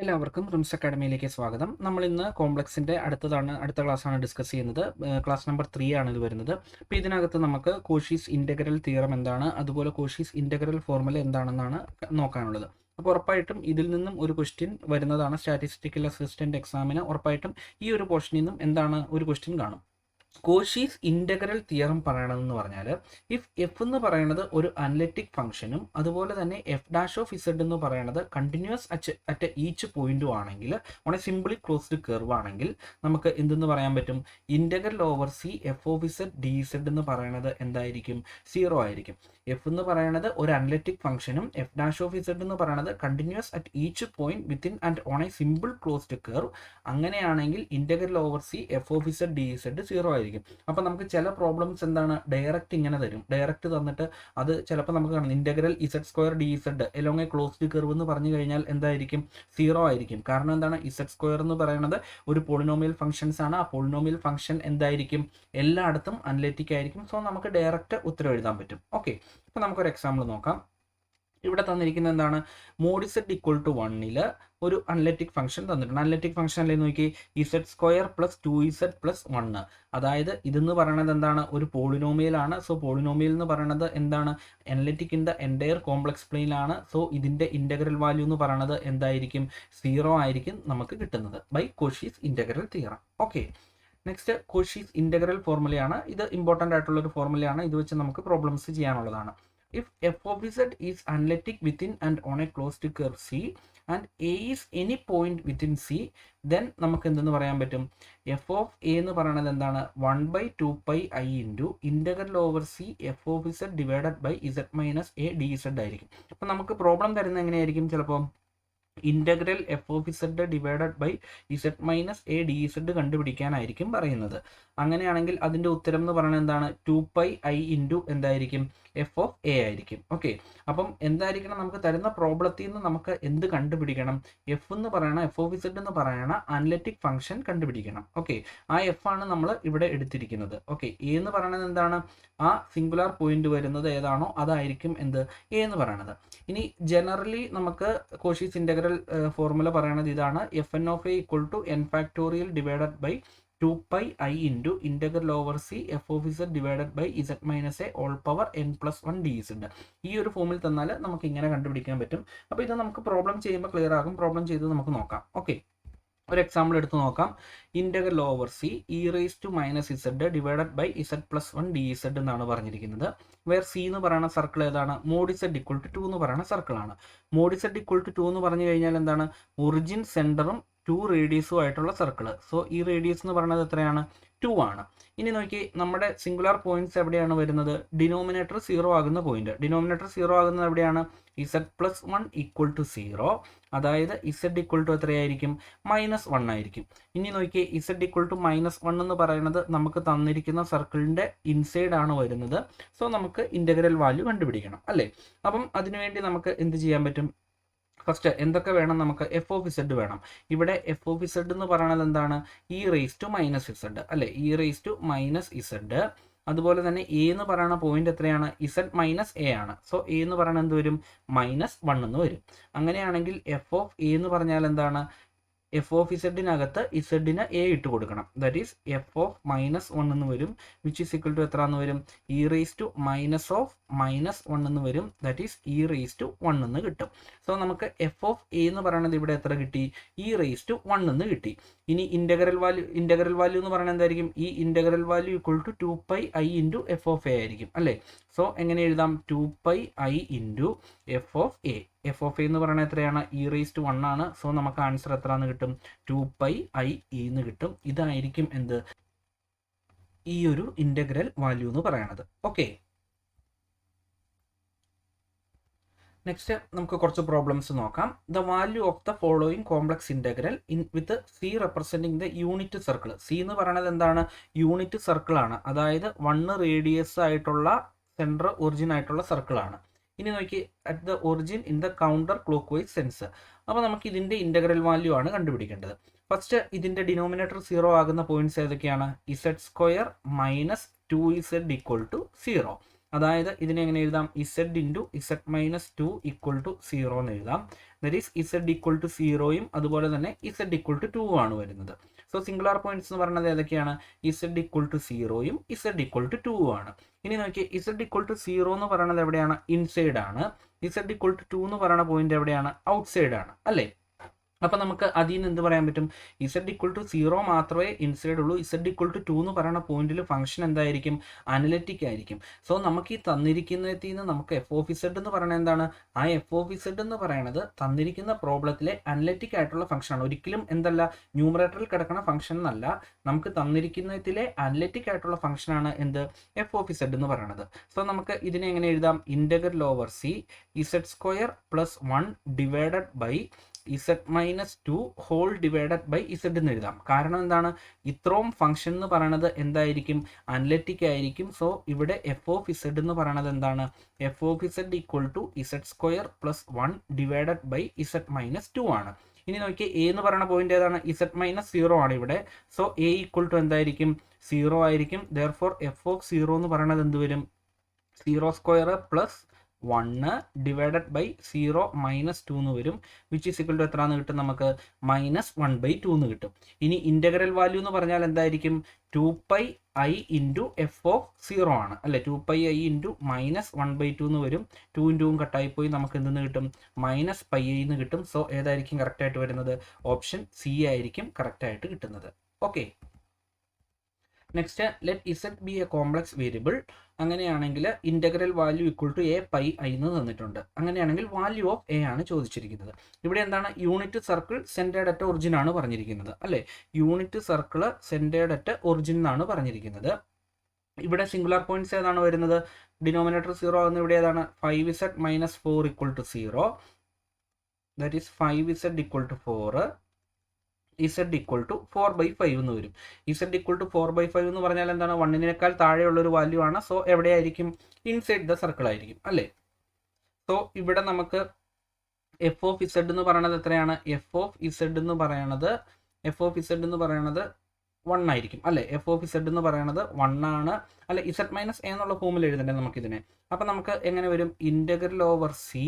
എല്ലാവർക്കും റിംസ് അക്കാഡമിയിലേക്ക് സ്വാഗതം. നമ്മൾ ഇന്ന് കോംപ്ലക്സിൻ്റെ അടുത്ത ക്ലാസ്സാണ് ഡിസ്കസ് ചെയ്യുന്നത്. ക്ലാസ് നമ്പർ 3 ആണ് ഇത് വരുന്നത്. അപ്പോൾ ഇതിനകത്ത് നമുക്ക് കോഷീസ് ഇൻ്റഗ്രൽ തിയറം എന്താണ്, അതുപോലെ കോഷീസ് ഇൻ്റഗ്രൽ ഫോർമുല എന്താണെന്നാണ് നോക്കാനുള്ളത്. അപ്പോൾ ഉറപ്പായിട്ടും ഇതിൽ നിന്നും ഒരു ക്വസ്റ്റ്യൻ വരുന്നതാണ്. സ്റ്റാറ്റിസ്റ്റിക്കൽ അസിസ്റ്റൻ്റ് എക്സാമിന് ഉറപ്പായിട്ടും ഈ ഒരു പോർഷനിൽ നിന്നും എന്താണ് ഒരു ക്വസ്റ്റ്യൻ കാണും. കോഷീസ് ഇൻ്റഗ്രൽ തിയറം പറയണമെന്ന് പറഞ്ഞാൽ, ഇഫ് എഫ് എന്ന് പറയുന്നത് ഒരു അനലിറ്റിക് ഫംഗ്ഷനും അതുപോലെ തന്നെ എഫ് ഡാഷ് ഓഫ് ഇസഡ് എന്ന് പറയുന്നത് കണ്ടിന്യൂസ് അറ്റ് ഈച്ച് പോയിന്റും ആണെങ്കിൽ, on A simply closed curve ആണെങ്കിൽ നമുക്ക് എന്തെന്ന് പറയാൻ പറ്റും? Integral over C f of z d z എന്ന് പറയുന്നത് എന്തായിരിക്കും? 0 ആയിരിക്കും. എഫ് എന്ന് പറയുന്നത് ഒരു അനലിറ്റിക് ഫംഗ്ഷനും എഫ് ഡാഷ് ഓഫ് ഇസഡ് എന്ന് പറയുന്നത് continuous at each point within and on a simple closed curve. അങ്ങനെയാണെങ്കിൽ integral over C f of z d z 0 ആയിരിക്കും. അപ്പോൾ നമുക്ക് ചില പ്രോബ്ലംസ് എന്താണ് ഡയറക്റ്റ് ഇങ്ങനെ തരും. ഡയറക്റ്റ് തന്നിട്ട് അത് ചിലപ്പോൾ നമുക്ക് കാണും integral Z square D Z along A closed curve എന്ന് പറഞ്ഞു കഴിഞ്ഞാൽ എന്തായിരിക്കും? 0 ആയിരിക്കും. കാരണം എന്താണ്? ഇസഡ് സ്ക്വയർ എന്ന് പറയുന്നത് ഒരു പോളിനോമിയൽ ഫംഗ്ഷൻസ് ആണ്. ആ പോളിനോമിയൽ ഫംഗ്ഷൻ എന്തായിരിക്കും? എല്ലായിടത്തും അനലിറ്റിക് ആയിരിക്കും. സോ നമുക്ക് ഡയറക്റ്റ് ഉത്തരം എഴുതാൻ പറ്റും. ഓക്കെ, അപ്പോൾ നമുക്കൊരു എക്സാമ്പിൾ നോക്കാം. ഇവിടെ തന്നിരിക്കുന്നത് എന്താണ്? മോഡ് ഇസഡ് ഈക്വൽ ടു 1 ഒരു അനലിറ്റിക് ഫംഗ്ഷൻ തന്നിട്ടുണ്ട്. അനലിറ്റിക് ഫംഗ്ഷൻ അല്ലേ നോക്കി, Z square plus 2z plus 1. അതായത് ഇതെന്ന് പറയുന്നത് എന്താണ്? ഒരു പോളിനോമിയലാണ്. സോ പോളിനോമിയൽ എന്ന് പറയുന്നത് എന്താണ്? Analytic in the entire complex പ്ലെയിനിലാണ്. സോ ഇതിൻ്റെ ഇൻ്റഗ്രൽ വാല്യൂ എന്ന് പറയുന്നത് എന്തായിരിക്കും? 0 ആയിരിക്കും നമുക്ക് കിട്ടുന്നത് by Cauchy's integral theorem. Okay, next Cauchy's integral ഫോർമുലയാണ്. ഇത് ഇമ്പോർട്ടൻ്റ് ആയിട്ടുള്ളൊരു ഫോർമുലയാണ്. ഇത് വെച്ച് നമുക്ക് പ്രോബ്ലംസ് ചെയ്യാനുള്ളതാണ്. If f of z is analytic within and on a closed curve C and a is any point within C, then നമുക്ക് എന്തെന്ന് പറയാൻ പറ്റും? എഫ് ഓഫ് എ എന്ന് പറയുന്നത് എന്താണ്? 1/2πi into integral over C f of z divided by z minus a d z ആയിരിക്കും. അപ്പം നമുക്ക് പ്രോബ്ലം തരുന്നത് എങ്ങനെയായിരിക്കും? ചിലപ്പോൾ integral f of z divided by z minus a d z കണ്ടുപിടിക്കാനായിരിക്കും പറയുന്നത്. അങ്ങനെയാണെങ്കിൽ അതിൻ്റെ ഉത്തരം എന്ന് പറയുന്നത് എന്താണ്? 2πi ഇൻറ്റു എന്തായിരിക്കും? എഫ് ഓഫ് എ ആയിരിക്കും. ഓക്കെ, അപ്പം എന്തായിരിക്കണം? നമുക്ക് തരുന്ന പ്രോബ്ലത്തിൽ നിന്ന് നമുക്ക് എന്ത് കണ്ടുപിടിക്കണം? എഫ് എന്ന് പറയണ എഫ് ഓഫ് ഇസഡ് എന്ന് പറയണ അനലിറ്റിക് ഫംഗ്ഷൻ കണ്ടുപിടിക്കണം. ഓക്കെ, ആ എഫ് ആണ് നമ്മൾ ഇവിടെ എടുത്തിരിക്കുന്നത്. ഓക്കെ, എ എന്ന് പറയുന്നത് എന്താണ്? ആ സിംഗുലാർ പോയിന്റ് വരുന്നത് ഏതാണോ അതായിരിക്കും എന്ത്? എ എന്ന് പറയുന്നത്. ഇനി ജനറലി നമുക്ക് കോഷീസ് ഇൻ്റഗ്രൽ ഫോർമുല പറയണത് ഇതാണ്: f n of a equal to n factorial divided by 2πi into integral over C f of z divided by z minus a whole power n+1 d z. ഈ ഒരു ഫോമിൽ തന്നാൽ നമുക്ക് ഇങ്ങനെ കണ്ടുപിടിക്കാൻ പറ്റും. അപ്പോൾ ഇത് നമുക്ക് പ്രോബ്ലം ചെയ്യുമ്പോൾ ക്ലിയർ ആകും. പ്രോബ്ലം ചെയ്ത് നമുക്ക് നോക്കാം. ഓക്കെ, ഒരു എക്സാമ്പിൾ എടുത്ത് നോക്കാം. Integral over C e raise to minus z divided by ഇസഡ്+1 ഡി ഇസഡ് എന്നാണ് പറഞ്ഞിരിക്കുന്നത്. വേർ സി എന്ന് പറയുന്ന സർക്കിൾ ഏതാണ്? മോഡ് ഇസഡ് ഈക്വൽ ടു 2 എന്ന് പറയുന്ന സർക്കിളാണ്. മോഡ് ഇസഡ് ഈക്വൽ ടു 2 എന്ന് പറഞ്ഞു കഴിഞ്ഞാൽ എന്താണ്? ഒറിജിൻ സെൻറ്ററും 2 റേഡിയസും ആയിട്ടുള്ള സർക്കിൾ. സോ ഈ റേഡിയസ് എന്ന് പറയുന്നത് എത്രയാണ്? 2 ആണ്. ഇനി നോക്കി, നമ്മുടെ സിംഗുലാർ പോയിന്റ്സ് എവിടെയാണ് വരുന്നത്? ഡിനോമിനേറ്റർ 0 ആകുന്ന പോയിന്റ്. ഡിനോമിനേറ്റർ 0 ആകുന്നത് എവിടെയാണ്? z+1 equal to 0. അതായത് z ഈക്വൽ ടു എത്രയായിരിക്കും? -1 ആയിരിക്കും. ഇനി നോക്കി, z ഈക്വൽ ടു -1 എന്ന് പറയുന്നത് നമുക്ക് തന്നിരിക്കുന്ന സർക്കിളിൻ്റെ ഇൻസൈഡ് ആണ് വരുന്നത്. സോ നമുക്ക് ഇൻ്റഗ്രൽ വാല്യൂ കണ്ടുപിടിക്കണം അല്ലേ? അപ്പം അതിനുവേണ്ടി നമുക്ക് എന്ത് ചെയ്യാൻ പറ്റും? ഫസ്റ്റ് എന്തൊക്കെ വേണം? നമുക്ക് എഫ് ഓഫ് ഇസഡ് വേണം. ഇവിടെ എഫ് ഓഫ് ഇസഡ് എന്ന് പറയുന്നത് എന്താണ്? E raise to minus z അല്ലേ? E raise to minus z. അതുപോലെ തന്നെ എ എന്ന് പറയുന്ന പോയിന്റ് എത്രയാണ്? ഇസഡ് മൈനസ് എ ആണ്. സോ എ എന്ന് പറയുന്നത് എന്ത് വരും? -1 എന്ന് വരും. അങ്ങനെയാണെങ്കിൽ എഫ് ഓഫ് എ എന്ന് പറഞ്ഞാൽ എന്താണ്? എഫ് ഓഫ് ഇസഡിനകത്ത് ഇസഡിന് എ ഇട്ട് കൊടുക്കണം. ദാറ്റ് ഈസ് എഫ് ഓഫ് -1 എന്ന് വരും. വിച്ച് ഈസ് ഈക്വൽ ടു എത്ര എന്ന് വരും? ഇ റേസ് ടു -1 എന്ന് വരും. That is e raise to 1 എന്ന് കിട്ടും. സോ നമുക്ക് എഫ് ഓഫ് എ എന്ന് പറയുന്നത് ഇവിടെ എത്ര കിട്ടി? ഇ റേസ് ടു 1 എന്ന് കിട്ടി. ഇനി ഇൻ്റഗ്രൽ വാല്യൂ എന്ന് പറയുന്നത് എന്തായിരിക്കും? ഈ integral value equal to 2πi into f of a ആയിരിക്കും അല്ലേ? സോ എങ്ങനെ എഴുതാം? 2πi into f of a. F of a എന്ന് പറയുന്നത് എത്രയാണ്? ഇ റേസ് ടു 1 ആണ്. സോ നമുക്ക് ആൻസർ എത്ര എന്ന് കിട്ടും? 2πi എന്ന് കിട്ടും. ഇതായിരിക്കും എന്ത്? ഈ ഒരു ഇൻ്റഗ്രൽ വാല്യൂ എന്ന് പറയുന്നത്. ഓക്കെ, നെക്സ്റ്റ് നമുക്ക് കുറച്ച് പ്രോബ്ലംസ് നോക്കാം. The value of the following complex integral with C representing the unit circle. C എന്ന് പറയുന്നത് എന്താണ്? യൂണിറ്റ് സർക്കിളാണ്. അതായത് 1 റേഡിയസ് ആയിട്ടുള്ള സെൻറ്റർ ഒറിജിൻ ആയിട്ടുള്ള സർക്കിളാണ്. ഇനി നോക്കി, at the origin in the counter clock vice sense. അപ്പോൾ നമുക്ക് ഇതിൻ്റെ ഇൻ്റഗ്രൽ വാല്യൂ ആണ് കണ്ടുപിടിക്കേണ്ടത്. ഫസ്റ്റ് ഇതിൻ്റെ ഡിനോമിനേറ്റർ 0 ആകുന്ന പോയിന്റ്സ് ഏതൊക്കെയാണ്? Z square -2z equal to 0. അതായത് ഇതിനെ എങ്ങനെ എഴുതാം, z into z minus 2 equal to 0 എന്ന് എഴുതാം. That is z equal to 0യും അതുപോലെ തന്നെ ഇസഡ് ഈക്വൽ ടു 2 ആണ് വരുന്നത്. സോ സിംഗുലാർ പോയിന്റ്സ് എന്ന് പറയുന്നത് ഏതൊക്കെയാണ്, ഇസഡ് ഈക്വൽ ടു 0യും ഇസഡ് ഈക്വൽ ടു 2 ആണ്. ഇനി നോക്കിയേ, ഇസഡ് ഈക്വൽ ടു 0 എന്ന് പറയുന്നത് എവിടെയാണ്, ഇൻസൈഡ് ആണ്. ഇസഡ് ഈക്വൽ ടു 2 എന്ന് പറയുന്ന പോയിന്റ് എവിടെയാണ്, ഔട്ട്സൈഡ് ആണ് അല്ലേ. അപ്പം നമുക്ക് അതിൽ നിന്ന് എന്ത് പറയാൻ പറ്റും, ഇസഡ് ഈക്വൽ ടു 0 മാത്രമേ ഇൻസൈഡ് ഉള്ളൂ. ഇസഡ് ഈക്വൽ ടു 2 എന്ന് പറയുന്ന പോയിന്റിൽ ഫംഗ്ഷൻ എന്തായിരിക്കും, അനലിറ്റിക് ആയിരിക്കും. സോ നമുക്ക് ഈ തന്നിരിക്കുന്നതിൽ നിന്ന് നമുക്ക് എഫ് ഓഫ് ഇസഡ് എന്ന് പറയുന്നത് എന്താണ്, ആ എഫ് ഓഫ് ഇസഡ് എന്ന് പറയുന്നത് തന്നിരിക്കുന്ന പ്രോബ്ലത്തിലെ അനലിറ്റിക് ആയിട്ടുള്ള ഫംഗ്ഷനാണ്. ഒരിക്കലും എന്തല്ല, ന്യൂമറേറ്ററിൽ കിടക്കുന്ന ഫംഗ്ഷൻ എന്നല്ല, നമുക്ക് തന്നിരിക്കുന്നതിലെ അനലിറ്റിക് ആയിട്ടുള്ള ഫംഗ്ഷനാണ് എന്ത്, എഫ് ഓഫ് ഇസഡ് എന്ന് പറയുന്നത്. സോ നമുക്ക് ഇതിനെ എങ്ങനെ എഴുതാം, integral over c z square plus 1 divided by z minus 2 whole divided by z എന്ന് എഴുതാം. കാരണം എന്താണ്, ഇത്രയും ഫംഗ്ഷൻ എന്ന് പറയുന്നത് എന്തായിരിക്കും, അനലിറ്റിക് ആയിരിക്കും. സോ ഇവിടെ എഫ് ഓഫ് ഇസഡ് എന്ന് പറയുന്നത് എന്താണ്, f of z equal to z square plus 1 divided by z minus 2 ആണ്. ഇനി നോക്കിയാൽ എ എന്ന് പറയുന്ന പോയിന്റ് ഏതാണ്, ഇസഡ് മൈനസ് 0 ആണ് ഇവിടെ. സോ എ ഈക്വൽ ടു എന്തായിരിക്കും, 0 ആയിരിക്കും. ദെയർഫോർ എഫ് ഓഫ് 0 എന്ന് പറയുന്നത് എന്ത് വരും, 0 square plus 1 divided by 0 minus 2 എന്ന് വരും. വിച്ച് ഈസ് ഇക്വൽ ടു എത്ര എന്ന് കിട്ടും, നമുക്ക് മൈനസ് 1/2 എന്ന് കിട്ടും. ഇനി ഇന്റഗ്രൽ വാല്യൂ എന്ന് പറഞ്ഞാൽ എന്തായിരിക്കും, 2πi ഇൻറ്റു എഫ് ഓഫ് 0 ആണ് അല്ലെ. 2πi ഇൻറ്റു മൈനസ് 1/2 എന്ന് വരും. 2 ഇൻറ്റുവും കട്ടായി പോയി നമുക്ക് എന്തെന്ന് കിട്ടും, മൈനസ് πi എന്ന് കിട്ടും. സോ ഏതായിരിക്കും കറക്റ്റ് ആയിട്ട് വരുന്നത്, ഓപ്ഷൻ സി ആയിരിക്കും കറക്റ്റ് ആയിട്ട് കിട്ടുന്നത്. Okay, next let z be a complex variable. അങ്ങനെയാണെങ്കിൽ integral value equal to a pi i എന്ന് തന്നിട്ടുണ്ട്. അങ്ങനെയാണെങ്കിൽ വാല്യൂ ഓഫ് എ ആണ് ചോദിച്ചിരിക്കുന്നത്. ഇവിടെ എന്താണ്, unit circle centred at origin ആണ് പറഞ്ഞിരിക്കുന്നത് അല്ലേ. Unit circle centred at origin എന്നാണ് പറഞ്ഞിരിക്കുന്നത്. ഇവിടെ സിംഗുലാർ പോയിന്റ്സ് ഏതാണ് വരുന്നത്, ഡിനോമിനേറ്റർ 0 ആകുന്ന ഇവിടെ ഏതാണ്, 5z minus 4 equal to 0, that is 5z equal to 4, z equal to 4/5 എന്ന് വരും. ഇസഡ് ഈക്വൽ ടു 4/5 എന്ന് പറഞ്ഞാൽ എന്താണ്, 1നേക്കാൾ താഴെയുള്ള ഒരു വാല്യൂ ആണ്. സോ എവിടെയായിരിക്കും, ഇൻസൈഡ് ദ സർക്കിൾ ആയിരിക്കും അല്ലേ. സോ ഇവിടെ നമുക്ക് എഫ് ഓഫ് ഇസഡ് എന്ന് പറയുന്നത് എത്രയാണ്, എഫ് ഓഫ് ഇസഡ് എന്ന് പറയുന്നത് 1 ആയിരിക്കും അല്ലെ. എഫ് ഓഫ് ഇസഡ് എന്ന് പറയുന്നത് 1 ആണ് അല്ലെ. ഇസഡ് മൈനസ് എ എന്നുള്ള ഫോമിൽ എഴുതണ്ടേ നമുക്കിതിനെ. അപ്പം നമുക്ക് എങ്ങനെ വരും, integral over c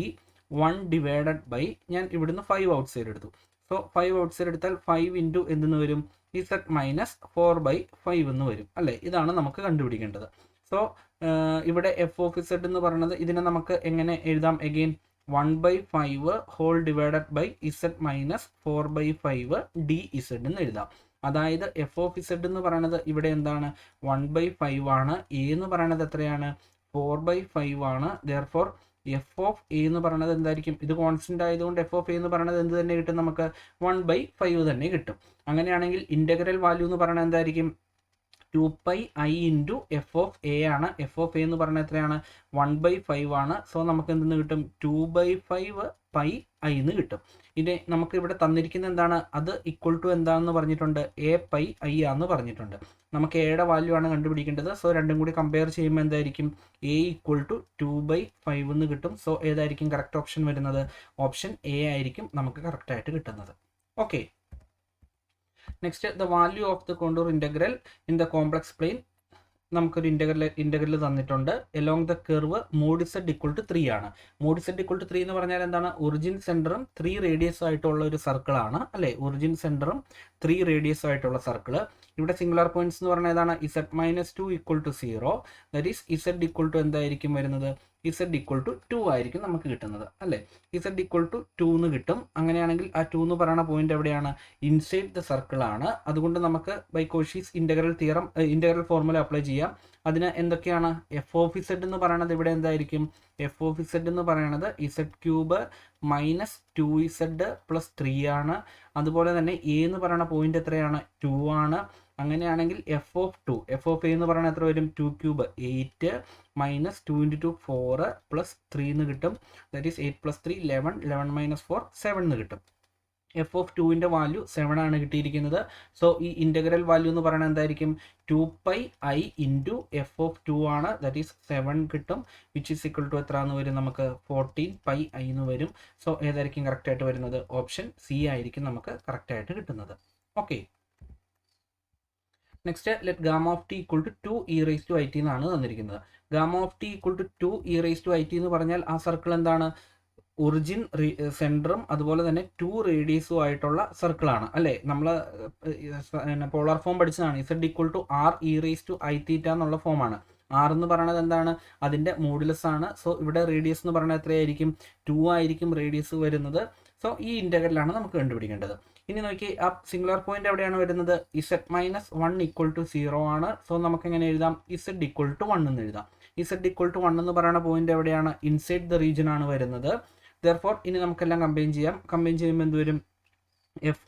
1 divided by, ഞാൻ ഇവിടുന്ന് 5 ഔട്ട് സൈഡ് എടുത്തു. സോ 5 ഔട്ട് സൈഡ് എടുത്താൽ 5 ഇൻറ്റു എന്തെന്ന് വരും, ഇസഡ് മൈനസ് 4/5 എന്ന് വരും അല്ലേ. ഇതാണ് നമുക്ക് കണ്ടുപിടിക്കേണ്ടത്. സോ ഇവിടെ എഫ് ഓഫ് ഇസഡ് എന്ന് പറയുന്നത്, ഇതിനെ നമുക്ക് എങ്ങനെ എഴുതാം, again 1/5 whole divided by z minus 4/5 d z എന്ന് എഴുതാം. അതായത് എഫ് ഓഫ് ഇസഡ് എന്ന് പറയുന്നത് ഇവിടെ എന്താണ്, 1/5 ആണ്. എ എന്ന് പറയുന്നത് എത്രയാണ്, 4/5 ആണ്. ദെയർഫോർ എഫ് ഓഫ് എ എന്ന് പറയുന്നത് എന്തായിരിക്കും, ഇത് കോൺസ്റ്റന്റ് ആയതുകൊണ്ട് എഫ് ഓഫ് എ എന്ന് പറയുന്നത് എന്ത് തന്നെ കിട്ടും, നമുക്ക് 1/5 തന്നെ കിട്ടും. അങ്ങനെയാണെങ്കിൽ ഇന്റഗ്രൽ വാല്യൂ എന്ന് പറയുന്നത് എന്തായിരിക്കും, 2πi into f of A ആണ്. എഫ് ഓഫ് എ എന്ന് പറയുന്നത് എത്രയാണ്, 1/5 ആണ്. സോ നമുക്ക് എന്തെന്ന് കിട്ടും, 2/5πi എന്ന് കിട്ടും. ഇനി നമുക്ക് ഇവിടെ തന്നിരിക്കുന്ന എന്താണ്, അത് ഈക്വൽ ടു എന്താണെന്ന് പറഞ്ഞിട്ടുണ്ട്, എ പൈ ഐ ആണെന്ന് പറഞ്ഞിട്ടുണ്ട്. നമുക്ക് എയുടെ വാല്യൂ ആണ് കണ്ടുപിടിക്കേണ്ടത്. സോ രണ്ടും കൂടി കമ്പയർ ചെയ്യുമ്പോൾ എന്തായിരിക്കും, എ ഈക്വൽ ടു 2/5 എന്ന് കിട്ടും. സോ ഏതായിരിക്കും കറക്റ്റ് ഓപ്ഷൻ വരുന്നത്, ഓപ്ഷൻ എ ആയിരിക്കും നമുക്ക് കറക്റ്റ് ആയിട്ട് കിട്ടുന്നത്. Okay, next the value of the contour integral in the complex plane. നമുക്കൊരു ഇന്റഗ്രൽ തന്നിട്ടുണ്ട്. Along the curve mod z equal to 3 ആണ്. മോഡ് ഇസഡ് ഈക്വൽ ടു 3 എന്ന് പറഞ്ഞാൽ എന്താണ്, ഒറിജിൻ സെന്ററും 3 റേഡിയസും ആയിട്ടുള്ള ഒരു സർക്കിൾ ആണ് അല്ലെ. ഒറിജിൻ സെന്ററും 3 റേഡിയസും ആയിട്ടുള്ള സർക്കിള്. ഇവിടെ സിംഗുലാർ പോയിന്റ്സ് എന്ന് പറഞ്ഞാൽ ഏതാണ്, z minus 2 equal to 0, that is z equal to എന്തായിരിക്കും വരുന്നത്, ഇസഡ് ഈക്വൽ ടു 2 ആയിരിക്കും നമുക്ക് കിട്ടുന്നത് അല്ലേ. ഇസഡ് ഈക്വൽ ടു 2 എന്ന് കിട്ടും. അങ്ങനെയാണെങ്കിൽ ആ 2 എന്ന് പറയുന്ന പോയിന്റ് എവിടെയാണ്, ഇൻസൈഡ് ദ സർക്കിൾ ആണ്. അതുകൊണ്ട് നമുക്ക് by Cauchy's integral formula apply ചെയ്യാം. അതിന് എന്തൊക്കെയാണ്, എഫ് ഓഫ് ഇസഡ് എന്ന് പറയുന്നത് ഇവിടെ എന്തായിരിക്കും, എഫ് ഓഫ് ഇസഡ് എന്ന് പറയുന്നത് Z cube minus 2z plus 3 ആണ്. അതുപോലെ തന്നെ എ എന്ന് പറയുന്ന പോയിന്റ് എത്രയാണ്, 2 ആണ്. അങ്ങനെയാണെങ്കിൽ എഫ് ഓഫ് എ എന്ന് പറയുന്നത് എത്ര വരും, 2 ക്യൂബ് 8 മൈനസ് 2 ഇൻറ്റു 2 4 പ്ലസ് 3 എന്ന് കിട്ടും. ദാറ്റ് ഈസ് 8 പ്ലസ് 3 11 മൈനസ് 4 7 എന്ന് കിട്ടും. എഫ് ഓഫ് 2ന്റെ വാല്യൂ 7 ആണ് കിട്ടിയിരിക്കുന്നത്. സോ ഈ ഇന്റഗ്രൽ വാല്യൂ എന്ന് പറയുന്നത് എന്തായിരിക്കും, 2πi ഇൻറ്റു എഫ് ഓഫ് 2 ആണ്. ദാറ്റ് ഈസ് 7 കിട്ടും. വിച്ച് ഈസ് ഈക്വൽ ടു എത്ര എന്ന് വരും, നമുക്ക് 14πi എന്ന് വരും. സോ ഏതായിരിക്കും കറക്റ്റ് ആയിട്ട് വരുന്നത്, ഓപ്ഷൻ സി ആയിരിക്കും നമുക്ക് കറക്റ്റ് ആയിട്ട് കിട്ടുന്നത്. Okay, next let gamma of t equal to 2 e raise to i t എന്നാണ് തന്നിരിക്കുന്നത്. Gamma of t equal to 2 e raise to i t എന്ന് പറഞ്ഞാൽ ആ സർക്കിൾ എന്താണ്? ഒറിജിൻ സെൻറ്ററും അതുപോലെ തന്നെ 2 റേഡിയസും ആയിട്ടുള്ള സർക്കിളാണ് അല്ലേ? നമ്മൾ പോളാർ ഫോം പഠിച്ചതാണ്. Z equal to r e raise to i theta എന്നുള്ള ഫോമാണ്. ആർ എന്ന് പറയുന്നത് എന്താണ്? അതിൻ്റെ മോഡുലസ് ആണ്. സോ ഇവിടെ റേഡിയസ് എന്ന് പറയുന്നത് എത്രയായിരിക്കും? 2 ആയിരിക്കും റേഡിയസ് വരുന്നത്. സോ ഈ ഇൻ്റഗ്രലാണ് നമുക്ക് കണ്ടുപിടിക്കേണ്ടത്. ഇനി നോക്കി, ആ സിംഗുലർ പോയിന്റ് എവിടെയാണ് വരുന്നത്? ഇസഡ് മൈനസ് 1 ഈക്വൾ ടു 0 ആണ്. സോ നമുക്ക് എങ്ങനെ എഴുതാം? ഇസഡ് ഈക്വൾ ടു 1 എന്ന് എഴുതാം. ഇസഡ് ഈക്വൾ ടു 1 എന്ന് പറയുന്ന പോയിന്റ് എവിടെയാണ്? ഇൻസൈഡ് ദ റീജിയൻ ആണ് വരുന്നത്. ദെർഫോർ ഇനി നമുക്കെല്ലാം കമ്പൈൻ ചെയ്യാം. കമ്പൈൻ ചെയ്യുമ്പോൾ എന്ത് വരും?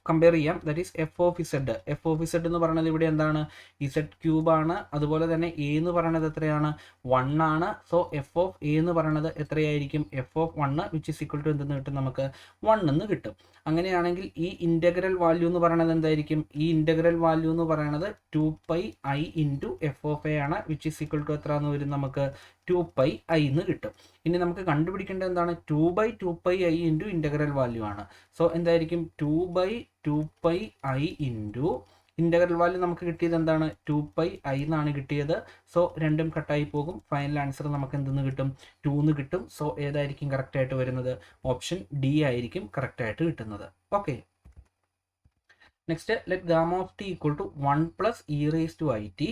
കമ്പയർ ചെയ്യാം. That is F of Z. F of z എന്ന് പറയുന്നത് ഇവിടെ എന്താണ്? ഇസഡ് ക്യൂബ് ആണ്. അതുപോലെ തന്നെ എ എന്ന് പറയുന്നത് എത്രയാണ്? 1 ആണ്. സോ എഫ് ഓഫ് എ എന്ന് പറയുന്നത് എത്രയായിരിക്കും? F of 1 which is equal to എന്തെന്ന് കിട്ടും? നമുക്ക് 1 എന്ന് കിട്ടും. അങ്ങനെയാണെങ്കിൽ ഈ ഇൻ്റഗ്രൽ വാല്യൂ എന്ന് പറയുന്നത് എന്തായിരിക്കും? ഈ ഇൻ്റഗ്രൽ വാല്യൂ എന്ന് പറയുന്നത് 2πi into f of A ആണ്. വിച്ച് ഇസ് ഈക്വൽ ടു എത്ര എന്ന് വരും? നമുക്ക് 2πi എന്ന് കിട്ടും. ഇനി നമുക്ക് കണ്ടുപിടിക്കേണ്ടത് എന്താണ്? 2/2πi ഇൻറ്റു ഇൻ്റഗ്രൽ വാല്യൂ ആണ്. സോ എന്തായിരിക്കും? 2/2πi ഇൻറ്റു ഇൻ്റഗ്രൽ വാല്യൂ നമുക്ക് കിട്ടിയത് എന്താണ്? 2πi എന്നാണ് കിട്ടിയത്. സോ രണ്ടും കട്ടായി പോകും. ഫൈനൽ ആൻസർ നമുക്ക് എന്തെന്ന് കിട്ടും? 2 എന്ന് കിട്ടും. സോ ഏതായിരിക്കും കറക്റ്റ് ആയിട്ട് വരുന്നത്? ഓപ്ഷൻ ഡി ആയിരിക്കും കറക്റ്റ് ആയിട്ട് കിട്ടുന്നത്. Okay, next let gamma of t equal to 1 plus e raise to i t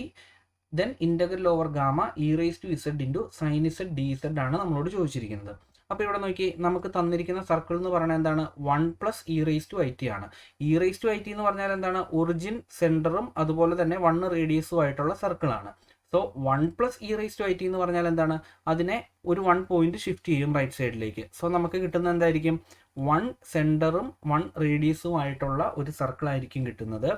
then integral over gamma e raise to z into sine z d z ആണ് നമ്മളോട് ചോദിച്ചിരിക്കുന്നത്. അപ്പോൾ ഇവിടെ നോക്കി, നമുക്ക് തന്നിരിക്കുന്ന സർക്കിൾ എന്ന് പറയുന്നത് എന്താണ്? 1 plus e raise to i t ആണ്. E raise to i t എന്ന് പറഞ്ഞാൽ എന്താണ്? ഒറിജിൻ സെൻറ്ററും അതുപോലെ തന്നെ 1 റേഡിയസും ആയിട്ടുള്ള സർക്കിളാണ്. So 1 plus e raise to i t എന്ന് പറഞ്ഞാൽ എന്താണ്? അതിനെ ഒരു 1 പോയിന്റ് ഷിഫ്റ്റ് ചെയ്യും റൈറ്റ് സൈഡിലേക്ക്. സോ നമുക്ക് കിട്ടുന്നത് എന്തായിരിക്കും? 1 സെൻറ്ററും 1 റേഡിയസും ആയിട്ടുള്ള ഒരു സർക്കിൾ ആയിരിക്കും കിട്ടുന്നത്.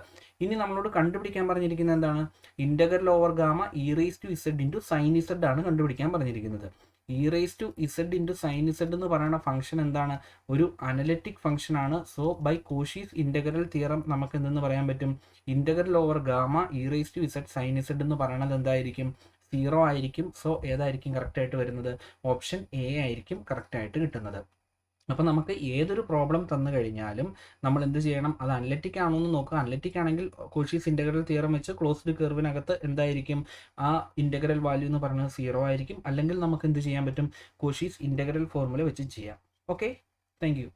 ഇനി നമ്മളോട് കണ്ടുപിടിക്കാൻ പറഞ്ഞിരിക്കുന്നത് എന്താണ്? Integral over gamma e raise to z into sine z ആണ് കണ്ടുപിടിക്കാൻ പറഞ്ഞിരിക്കുന്നത്. E raise to z into sine z എന്ന് പറയുന്ന ഫംഗ്ഷൻ എന്താണ്? ഒരു അനലിറ്റിക് ഫംഗ്ഷൻ ആണ്. So by Cauchy's integral theorem നമുക്ക് എന്തെന്ന് പറയാൻ പറ്റും? Integral over gamma e raise to z sine z എന്ന് പറയുന്നത് എന്തായിരിക്കും? 0 ആയിരിക്കും. സോ ഏതായിരിക്കും കറക്റ്റ് ആയിട്ട് വരുന്നത്? ഓപ്ഷൻ എ ആയിരിക്കും കറക്റ്റ് ആയിട്ട് കിട്ടുന്നത്. അപ്പോൾ നമുക്ക് ഏതൊരു പ്രോബ്ലം തന്നു കഴിഞ്ഞാലും നമ്മൾ എന്ത് ചെയ്യണം? അത് അനലിറ്റിക് ആണോ എന്ന് നോക്കുക. അനലിറ്റിക് ആണെങ്കിൽ കോഷീസ് ഇൻ്റഗ്രൽ തിയറം വെച്ച് ക്ലോസ്ഡ് കർവിനകത്ത് എന്തായിരിക്കും? ആ ഇൻ്റഗ്രൽ വാല്യൂ എന്ന് പറയുന്നത് 0 ആയിരിക്കും. അല്ലെങ്കിൽ നമുക്ക് എന്ത് ചെയ്യാൻ പറ്റും? കോഷീസ് ഇൻ്റഗ്രൽ ഫോർമുല വെച്ച് ചെയ്യാം. Okay, thank you.